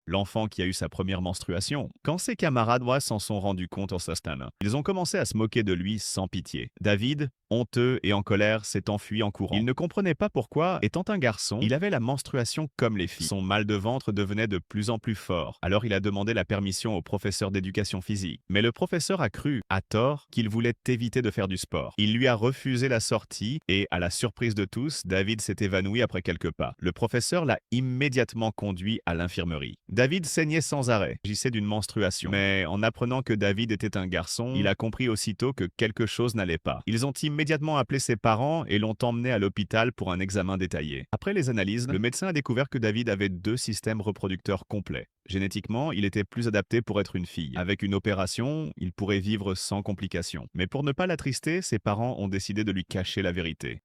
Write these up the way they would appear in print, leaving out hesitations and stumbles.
l'enfant qui a eu sa première menstruation. Quand ses camarades s'en sont rendus compte en s'installant, ils ont commencé à se moquer de lui sans pitié. David, honteux et en colère, s'est enfui en courant. Il ne comprenait pas pourquoi, étant un garçon, il avait la menstruation comme les filles. Son mal de ventre devenait de plus en plus fort. Alors il a demandé la permission au professeur d'éducation physique. Mais le professeur a cru, à tort, qu'il voulait éviter de faire du sport. Il lui a refusé la sortie et, à la surprise de tous, David s'est évanoui après quelques pas. Le professeur l'a immédiatement conduit à l'infirmerie. David saignait sans arrêt. Il s'agissait d'une menstruation. Mais en apprenant que David était un garçon, il a compris aussitôt que quelque chose n'allait pas. Ils ont immédiatement appelé ses parents et l'ont emmené à l'hôpital pour un examen détaillé. Après les analyses, le médecin a découvert que David avait deux systèmes reproducteurs complets. Génétiquement, il était plus adapté pour être une fille. Avec une opération, il pourrait vivre sans complications. Mais pour ne pas l'attrister, ses parents ont décidé de lui cacher la vérité.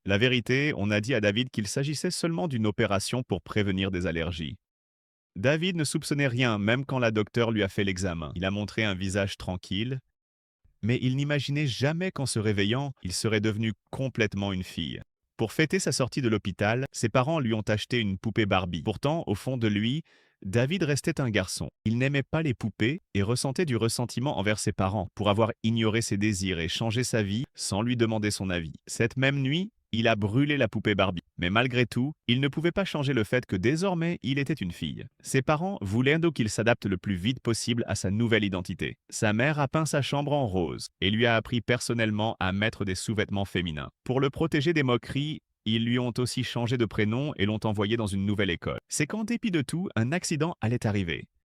La vérité, on a dit à David qu'il s'agissait seulement d'une opération pour prévenir des allergies. David ne soupçonnait rien, même quand la docteure lui a fait l'examen. Il a montré un visage tranquille, mais il n'imaginait jamais qu'en se réveillant, il serait devenu complètement une fille. Pour fêter sa sortie de l'hôpital, ses parents lui ont acheté une poupée Barbie. Pourtant, au fond de lui, David restait un garçon. Il n'aimait pas les poupées et ressentait du ressentiment envers ses parents pour avoir ignoré ses désirs et changé sa vie sans lui demander son avis. Cette même nuit, il a brûlé la poupée Barbie. Mais malgré tout, il ne pouvait pas changer le fait que désormais, il était une fille. Ses parents voulaient donc qu'il s'adapte le plus vite possible à sa nouvelle identité. Sa mère a peint sa chambre en rose et lui a appris personnellement à mettre des sous-vêtements féminins. Pour le protéger des moqueries, ils lui ont aussi changé de prénom et l'ont envoyé dans une nouvelle école. C'est qu'en dépit de tout, un accident allait arriver.